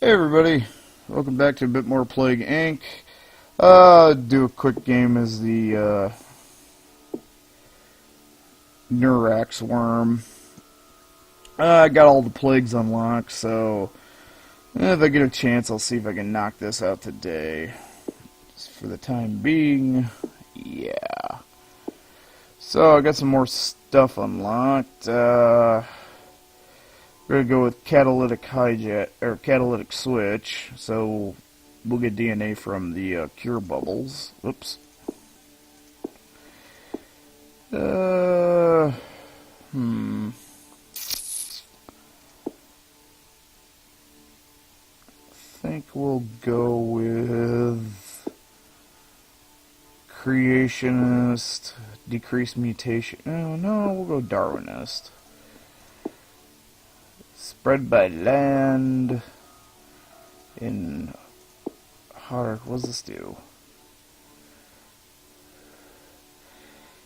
Hey everybody, welcome back to a bit more Plague Inc. Do a quick game as the Neurax worm. I got all the plagues unlocked, so if I get a chance I'll see if I can knock this out today. Just for the time being, yeah. So I got some more stuff unlocked. We're gonna go with catalytic hijack or catalytic switch, so we'll get DNA from the cure bubbles. Oops. I think we'll go with creationist, decreased mutation. Oh no, we'll go Darwinist. Spread by land in hard. What does this do?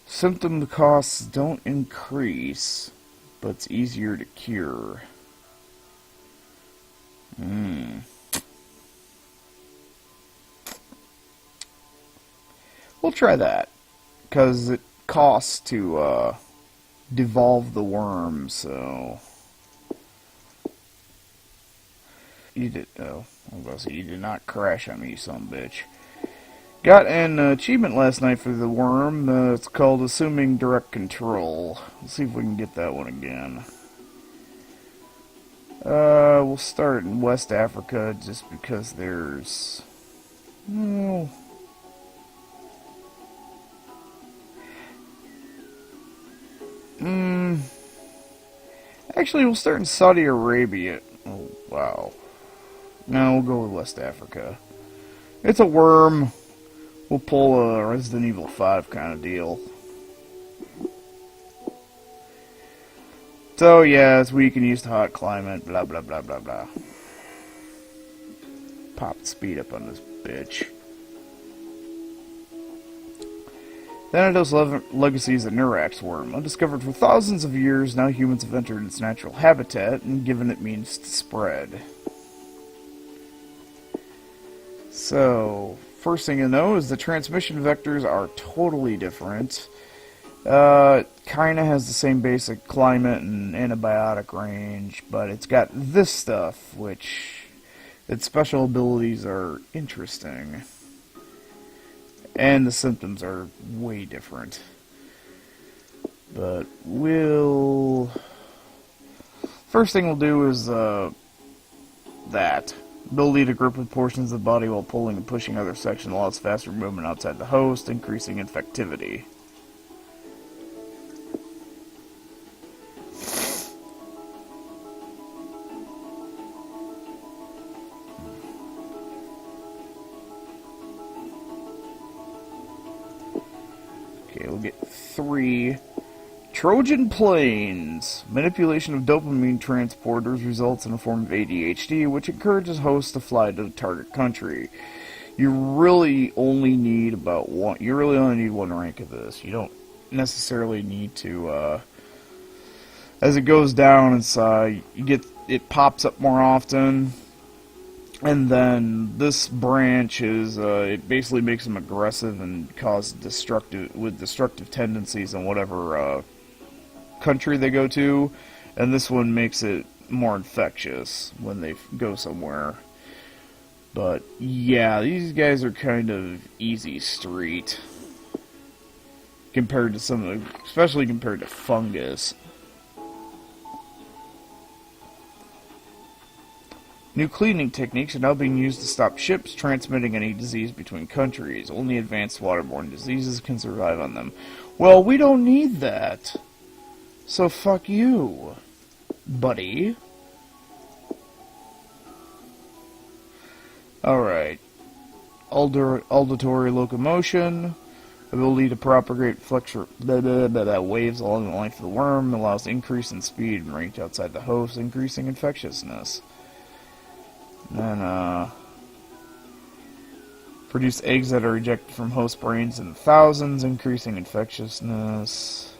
Symptom costs don't increase, but it's easier to cure. We'll try that, because it costs to devolve the worm, so... You did, oh, I was going to say, you did not crash on me, you son of a bitch. Got an achievement last night for the worm. It's called Assuming Direct Control. Let's see if we can get that one again. We'll start in West Africa just because there's... No. Actually, we'll start in Saudi Arabia. Oh, wow. No, we'll go with West Africa. It's a worm. We'll pull a Resident Evil 5 kind of deal. So, yeah, it's weak and used to hot climate, blah, blah, blah, blah, blah. Pop the speed up on this bitch. Thanatos Legacy is a Neurax worm. Undiscovered for thousands of years, now humans have entered its natural habitat and given it means to spread. So, first thing to know is the transmission vectors are totally different. It kinda has the same basic climate and antibiotic range, but it's got this stuff, which its special abilities are interesting. And the symptoms are way different. But first thing we'll do is that. Ability to grip with portions of the body while pulling and pushing other sections allows faster movement outside the host, increasing infectivity. Okay, we'll get 3. Trojan planes. Manipulation of dopamine transporters results in a form of ADHD, which encourages hosts to fly to the target country. You really only need about one. You really only need one rank of this. You don't necessarily need to. As it goes down inside, it pops up more often, and then this branch is it basically makes them aggressive and cause destructive tendencies in whatever country they go to, and this one makes it more infectious when they go somewhere. But yeah, these guys are kind of easy street compared to some of the, especially compared to fungus. New cleaning techniques are now being used to stop ships transmitting any disease between countries. Only advanced waterborne diseases can survive on them. Well, we don't need that. So fuck you, buddy. Alright. Auditory locomotion. Ability to propagate waves along the length of the worm. Allows increase in speed and range outside the host, increasing infectiousness. And then, produce eggs that are ejected from host brains in thousands, increasing infectiousness.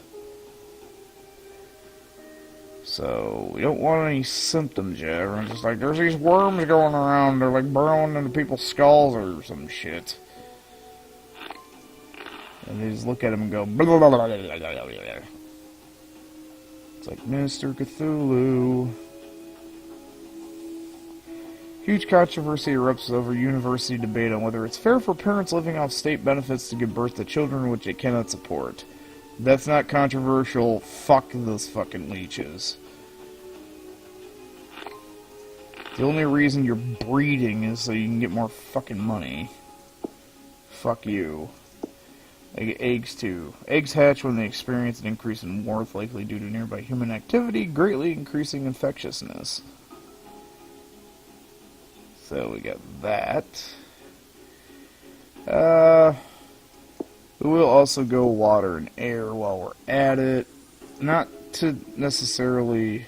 So, we don't want any symptoms yet. We're just like, there's these worms going around. They're like burrowing into people's skulls or some shit. And they just look at him and go, blah, blah, blah, blah, blah, blah, blah, blah. It's like, Mr. Cthulhu. Huge controversy erupts over university debate on whether it's fair for parents living off state benefits to give birth to children which they cannot support. That's not controversial. Fuck those fucking leeches. The only reason you're breeding is so you can get more fucking money. Fuck you. Eggs too. Eggs hatch when they experience an increase in warmth likely due to nearby human activity, greatly increasing infectiousness. So we got that. We will also go water and air while we're at it. Not to necessarily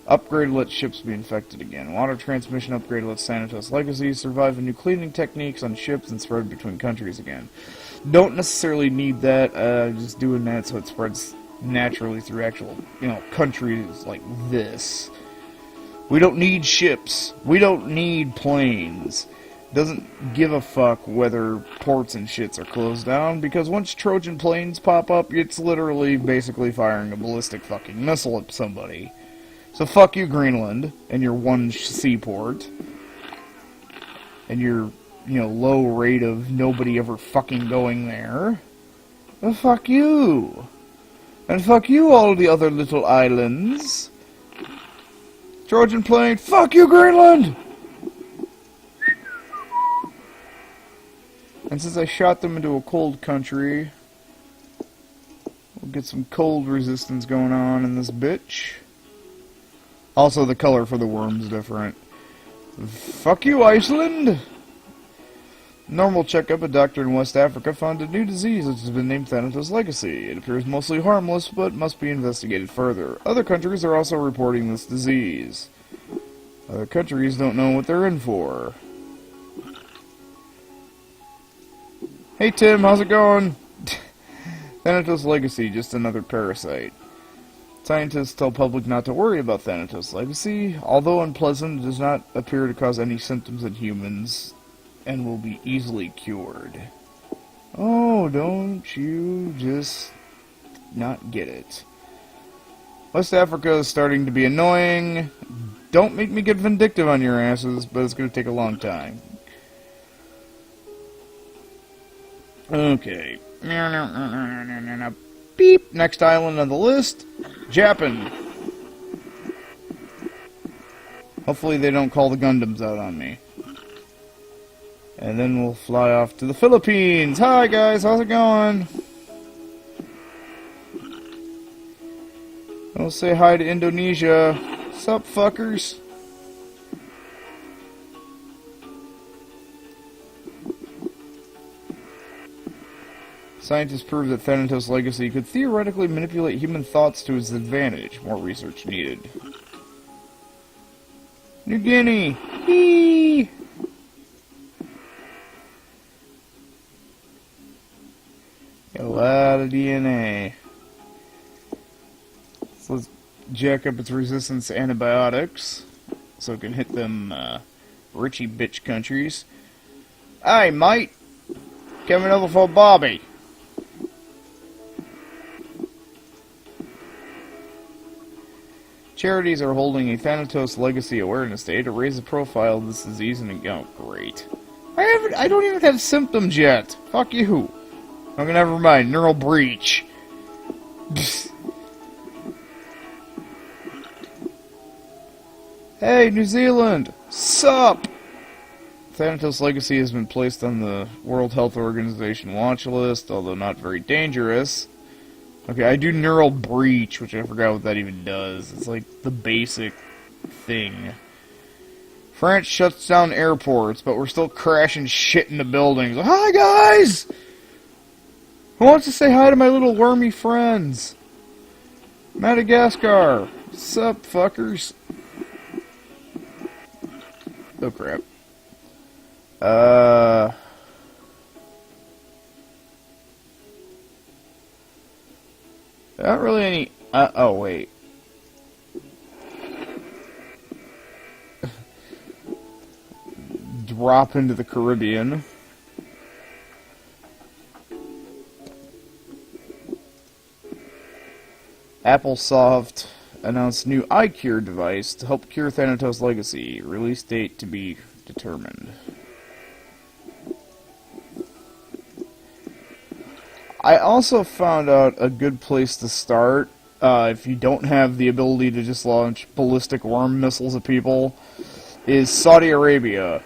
upgrade let ships be infected again. Water transmission upgrade lets Thanatos Legacy survive in new cleaning techniques on ships and spread between countries again. Don't necessarily need that, just doing that so it spreads naturally through actual, countries like this. We don't need ships. We don't need planes. Doesn't give a fuck whether ports and shits are closed down, because once Trojan planes pop up, it's literally basically firing a ballistic fucking missile at somebody. So fuck you, Greenland, and your one seaport, and your, low rate of nobody ever fucking going there. Well, fuck you. And fuck you, all the other little islands. Trojan plane, fuck you, Greenland! And since I shot them into a cold country, we'll get some cold resistance going on in this bitch. Also, the color for the worm's different. Fuck you, Iceland! Normal checkup, a doctor in West Africa found a new disease which has been named Thanatos Legacy. It appears mostly harmless, but must be investigated further. Other countries are also reporting this disease. Other countries don't know what they're in for. Hey Tim, how's it going? Thanatos Legacy, just another parasite. Scientists tell public not to worry about Thanatos Legacy. Although unpleasant, it does not appear to cause any symptoms in humans, and will be easily cured. Oh, don't you just not get it. West Africa is starting to be annoying. Don't make me get vindictive on your asses, but it's going to take a long time. Okay. Beep. Next island on the list. Japan. Hopefully they don't call the Gundams out on me. And then we'll fly off to the Philippines. Hi guys, how's it going? We'll say hi to Indonesia. Sup, fuckers? Scientists proved that Thanatos Legacy could theoretically manipulate human thoughts to its advantage. More research needed. New Guinea! Whee! Got a lot of DNA. So let's jack up its resistance to antibiotics, so it can hit them richy bitch countries. Hey, mate! Coming over for Bobby! Charities are holding a Thanatos Legacy Awareness Day to raise the profile of this disease and oh, great. I don't even have symptoms yet! Fuck you! Okay, never mind. Neural breach. Hey, New Zealand! Sup? Thanatos Legacy has been placed on the World Health Organization watch list, although not very dangerous. Okay, I do neural breach, which I forgot what that even does. It's like the basic thing. France shuts down airports, but we're still crashing shit into buildings. Hi, guys! Who wants to say hi to my little wormy friends? Madagascar. Sup, fuckers? Oh, crap. Not really any... oh, wait. drop into the Caribbean. Applesoft announced new eye cure device to help cure Thanatos Legacy. Release date to be determined. I also found out a good place to start if you don't have the ability to just launch ballistic worm missiles at people is Saudi Arabia.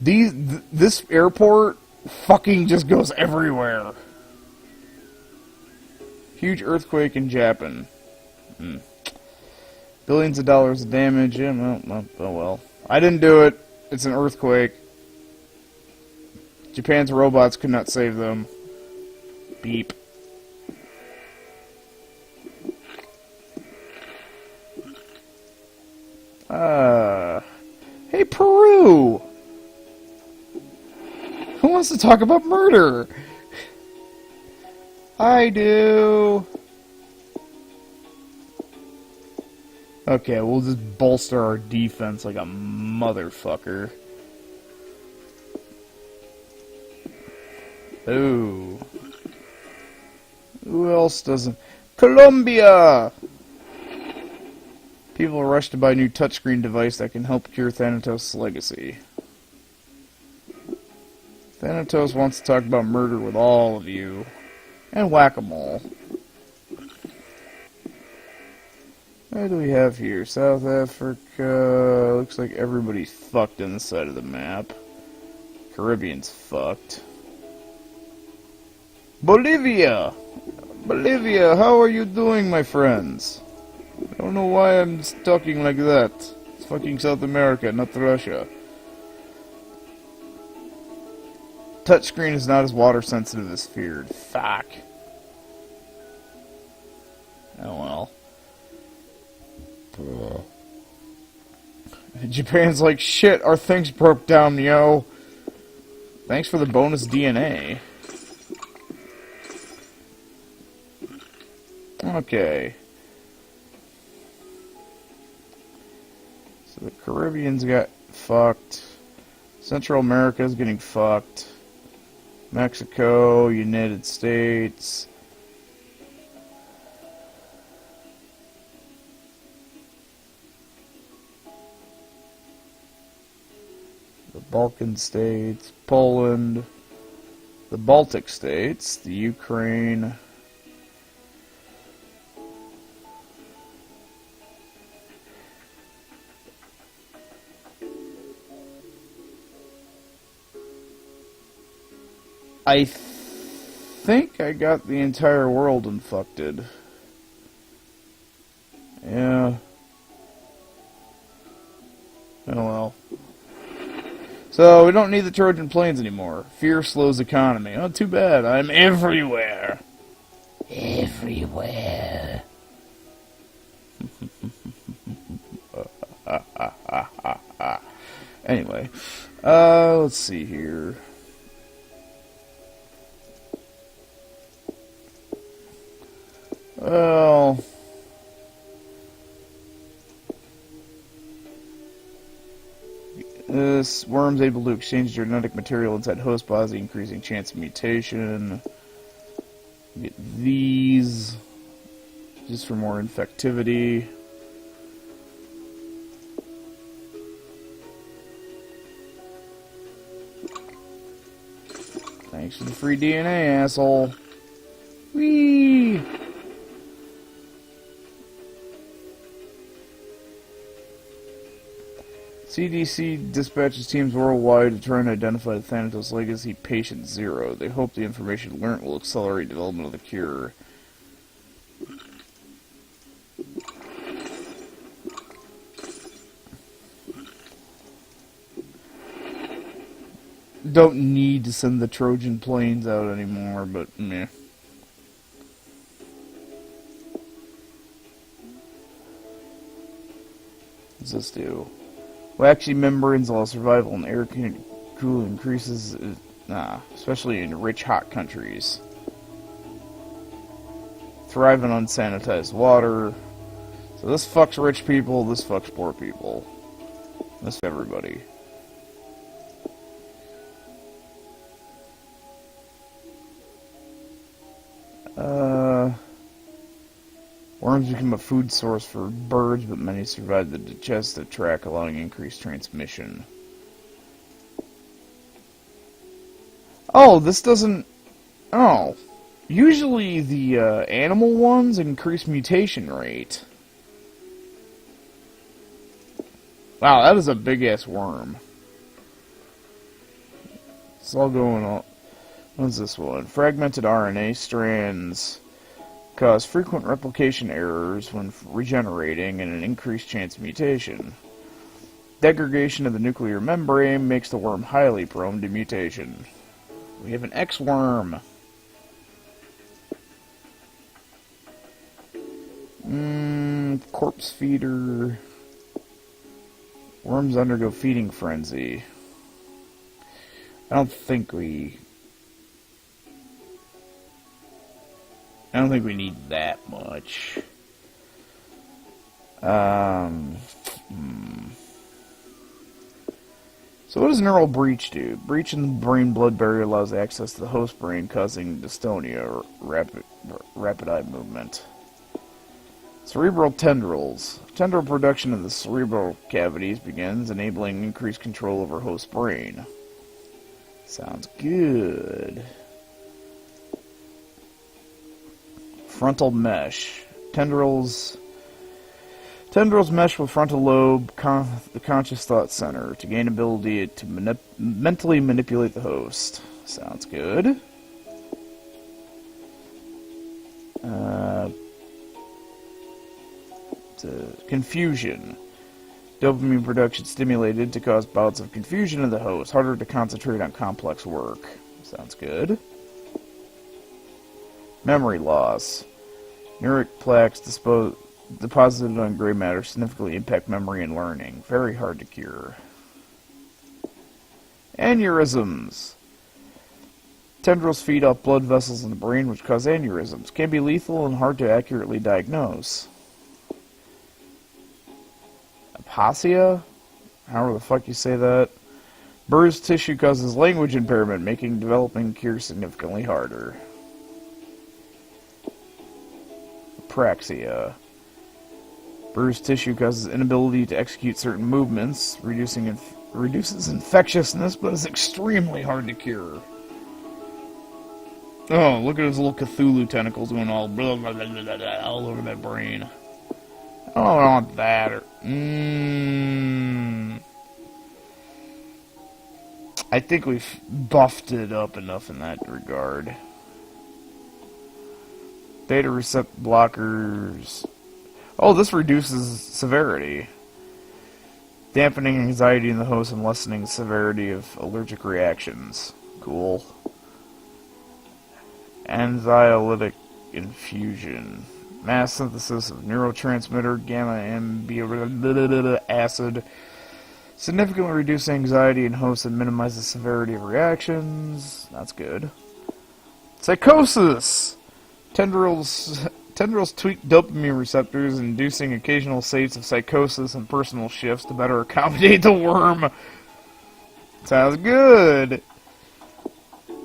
This airport fucking just goes everywhere. Huge earthquake in Japan. Billions of dollars of damage. Yeah, oh well. I didn't do it. It's an earthquake. Japan's robots could not save them. Beep. Hey, Peru! Who wants to talk about murder? I do. Okay, we'll just bolster our defense like a motherfucker. Ooh. Who else doesn't? Colombia! People rush to buy a new touchscreen device that can help cure Thanatos Legacy. Thanatos wants to talk about murder with all of you. And whack-a-mole. What do we have here? South Africa. Looks like everybody's fucked on this side of the map. Caribbean's fucked. Bolivia! Bolivia, how are you doing, my friends? I don't know why I'm talking like that. It's fucking South America, not Russia. Touchscreen is not as water sensitive as feared. Fuck. Oh well. Japan's like, shit, our things broke down, yo. Thanks for the bonus DNA. Okay. So the Caribbean's got fucked. Central America's getting fucked. Mexico, United States. The Balkan states, Poland, the Baltic states, the Ukraine. I think I got the entire world infected. Yeah. Oh well. So, we don't need the Trojan planes anymore. Fear slows economy. Oh, too bad. I'm everywhere. Everywhere. Anyway. Let's see here. Well, this worm's able to exchange genetic material inside host bodies, increasing chance of mutation. Get these just for more infectivity. Thanks for the free DNA, asshole. Whee! CDC dispatches teams worldwide to try and identify the Thanatos Legacy Patient Zero. They hope the information learned will accelerate development of the cure. Don't need to send the Trojan planes out anymore, but meh. What's this do? Waxy membranes allow survival and air cooling increases, especially in rich, hot countries. Thrive on unsanitized water. So this fucks rich people, this fucks poor people. This everybody. Worms become a food source for birds, but many survive the digestive tract, allowing increased transmission. Oh, this doesn't... Oh. Usually the animal ones increase mutation rate. Wow, that is a big-ass worm. It's all going on. What's this one? Fragmented RNA strands cause frequent replication errors when regenerating and an increased chance of mutation. Degradation of the nuclear membrane makes the worm highly prone to mutation. We have an X-worm. Corpse feeder. Worms undergo feeding frenzy. I don't think we need that much. So what does neural breach do? Breach in the brain-blood barrier allows access to the host brain, causing dystonia, or rapid eye movement. Cerebral tendrils. Tendril production in the cerebral cavities begins, enabling increased control over host brain. Sounds good. Frontal mesh. Tendrils mesh with frontal lobe, the conscious thought center, to gain ability to mentally manipulate the host. Sounds good. Confusion. Dopamine production stimulated to cause bouts of confusion in the host, harder to concentrate on complex work. Sounds good. Memory loss. Neuric plaques deposited on gray matter significantly impact memory and learning. Very hard to cure. Aneurysms. Tendrils feed off blood vessels in the brain which cause aneurysms. Can be lethal and hard to accurately diagnose. Apasia? However the fuck you say that. Bruised tissue causes language impairment, making developing cure significantly harder. Apraxia. Bruised tissue causes inability to execute certain movements, reduces infectiousness, but is extremely hard to cure. Oh, look at his little Cthulhu tentacles going all blah, blah, blah, blah, blah, all over that brain. I don't want that. I think we've buffed it up enough in that regard. Beta receptor blockers. Oh, this reduces severity. Dampening anxiety in the host and lessening the severity of allergic reactions. Cool. Anxiolytic infusion. Mass synthesis of neurotransmitter gamma aminobutyric acid. Significantly reduce anxiety in hosts and minimize the severity of reactions. That's good. Psychosis! Tendrils tweak dopamine receptors, inducing occasional states of psychosis and personal shifts to better accommodate the worm. Sounds good.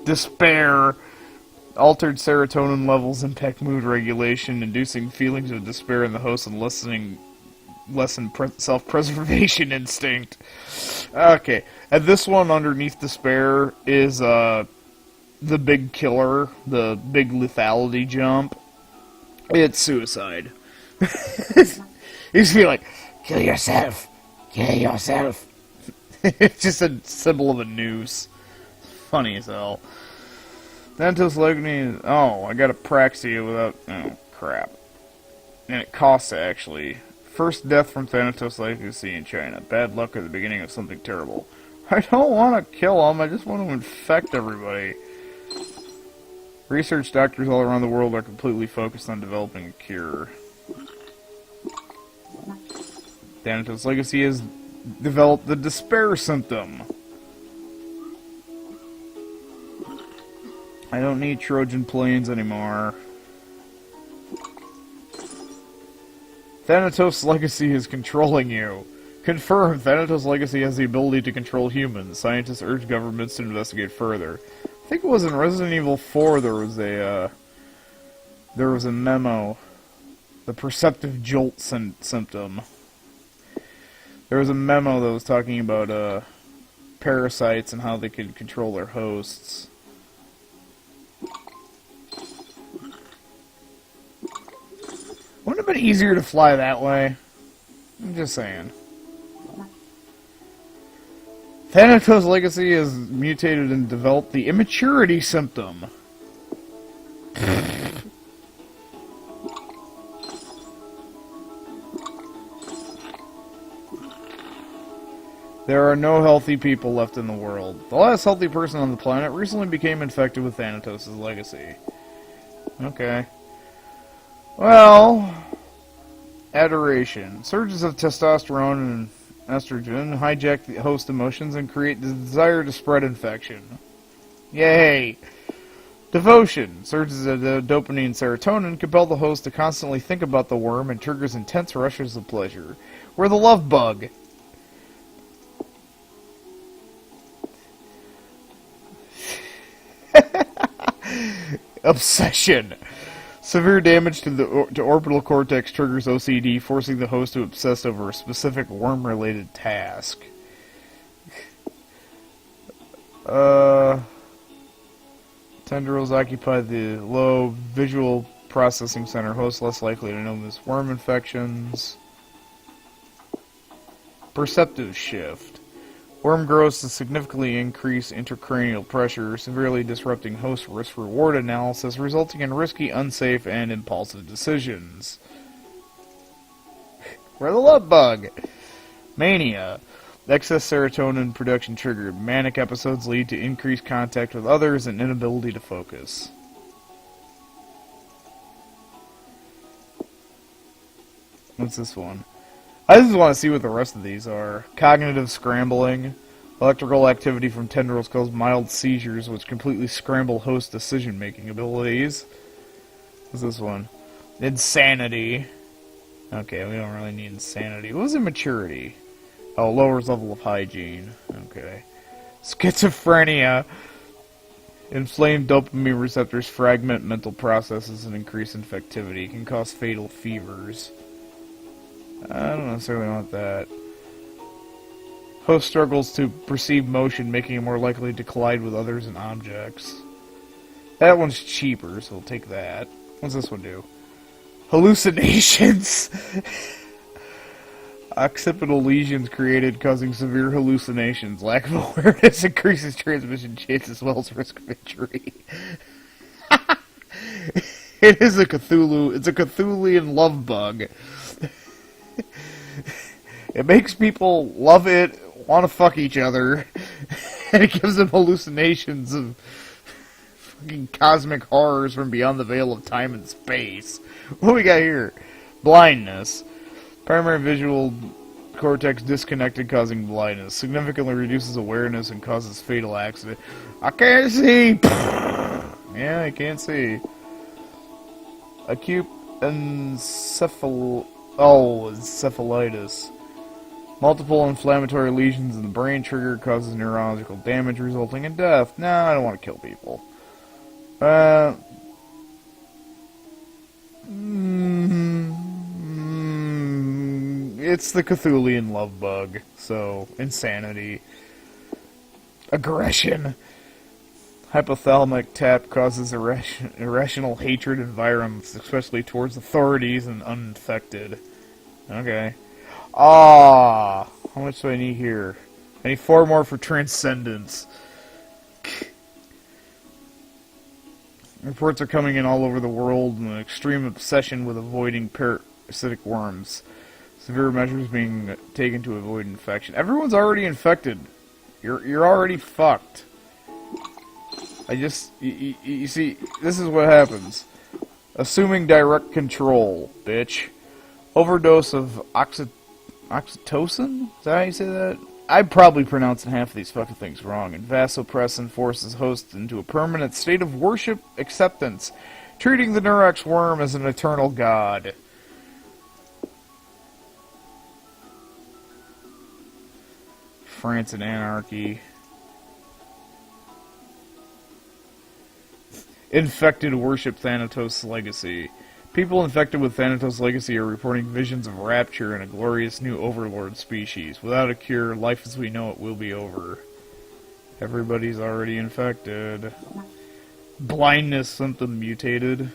Despair. Altered serotonin levels impact mood regulation, inducing feelings of despair in the host and lessen self-preservation instinct. Okay, and this one underneath despair is the big killer, the big lethality jump. It's suicide. You just be like, kill yourself, kill yourself. It's just a symbol of a noose. Funny as hell. Thanatos Legacy. Oh, I got apraxia without. Oh, crap. And it costs actually. First death from Thanatos Legacy in China. Bad luck at the beginning of something terrible. I don't want to kill him, I just want to infect everybody. Research doctors all around the world are completely focused on developing a cure. Thanatos Legacy has developed the despair symptom. I don't need Trojan planes anymore. Thanatos Legacy is controlling you. Confirmed, Thanatos Legacy has the ability to control humans. Scientists urge governments to investigate further. I think it was in Resident Evil 4 there was a memo The perceptive jolt symptom. There was a memo that was talking about parasites and how they could control their hosts. Wouldn't it have been easier to fly that way? I'm just saying. Thanatos Legacy has mutated and developed the immaturity symptom. There are no healthy people left in the world. The last healthy person on the planet recently became infected with Thanatos' legacy. Okay. Well, adoration. Surges of testosterone and estrogen hijack the host emotions and create the desire to spread infection. Yay! Devotion. Surges of dopamine and serotonin compel the host to constantly think about the worm and triggers intense rushes of pleasure. We're the love bug. Obsession. Severe damage to the orbital cortex triggers OCD, forcing the host to obsess over a specific worm-related task. Tendrils occupy the low visual processing center. Host less likely to notice worm infections. Perceptive shift. Worm grows to significantly increase intracranial pressure, severely disrupting host risk-reward analysis, resulting in risky, unsafe, and impulsive decisions. We're the love bug. Mania. Excess serotonin production triggered. Manic episodes lead to increased contact with others and inability to focus. What's this one? I just want to see what the rest of these are. Cognitive scrambling. Electrical activity from tendrils cause mild seizures, which completely scramble host decision-making abilities. What's this one? Insanity. Okay, we don't really need insanity. What was immaturity? Oh, lowers level of hygiene. Okay. Schizophrenia. Inflamed dopamine receptors fragment mental processes and increase infectivity. Can cause fatal fevers. I don't necessarily want that. Host struggles to perceive motion, making it more likely to collide with others and objects. That one's cheaper, so we'll take that. What's this one do? Hallucinations! Occipital lesions created, causing severe hallucinations. Lack of awareness increases transmission chance as well as risk of injury. It is a Cthulhu. It's a Cthulian love bug. It makes people love it, want to fuck each other, and it gives them hallucinations of fucking cosmic horrors from beyond the veil of time and space. What do we got here? Blindness. Primary visual cortex disconnected, causing blindness. Significantly reduces awareness and causes fatal accident. I can't see! Yeah, I can't see. Acute encephalitis. Multiple inflammatory lesions in the brain trigger causes neurological damage resulting in death. Nah, I don't want to kill people. It's the Cthulian love bug, so insanity. Aggression. Hypothalamic tap causes irrational hatred in violence, especially towards authorities and uninfected. Okay. How much do I need here? I need 4 more for transcendence. Reports are coming in all over the world and an extreme obsession with avoiding parasitic worms. Severe measures being taken to avoid infection. Everyone's already infected. You're already fucked. You see, this is what happens. Assuming direct control, bitch. Overdose of oxytocin? Is that how you say that? I'm probably pronouncing half of these fucking things wrong. And vasopressin forces hosts into a permanent state of worship acceptance, treating the Neurax worm as an eternal god. France and anarchy. Infected worship Thanatos Legacy. People infected with Thanatos Legacy are reporting visions of rapture and a glorious new overlord species. Without a cure, life as we know it will be over. Everybody's already infected. Blindness symptom mutated.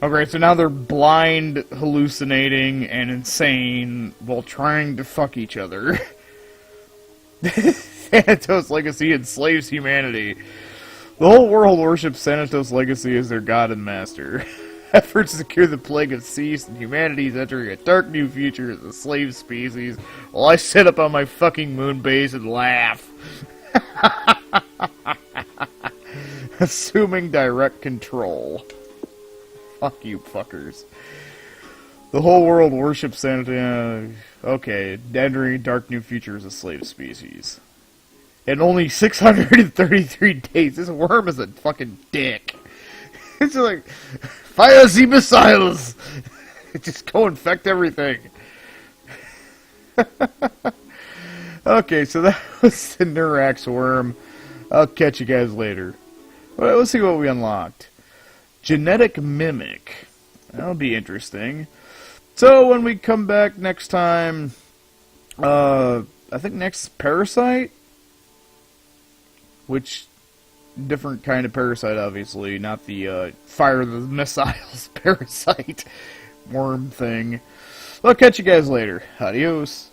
Okay, so now they're blind, hallucinating, and insane while trying to fuck each other. Thanatos Legacy enslaves humanity. The whole world worships Thanatos Legacy as their god and master. Efforts to cure the plague have ceased, and humanity is entering a dark new future as a slave species, while I sit up on my fucking moon base and laugh. Assuming direct control. Fuck you, fuckers. The whole world worships Santa. Okay, entering a dark new future as a slave species. In only 633 days, this worm is a fucking dick. It's like, fire the missiles! Just go infect everything. Okay, so that was the Neurax worm. I'll catch you guys later. Well, let's see what we unlocked. Genetic Mimic. That'll be interesting. So, when we come back next time, I think next Parasite? Which, different kind of parasite, obviously, not the fire the missiles parasite worm thing. I'll catch you guys later. Adios.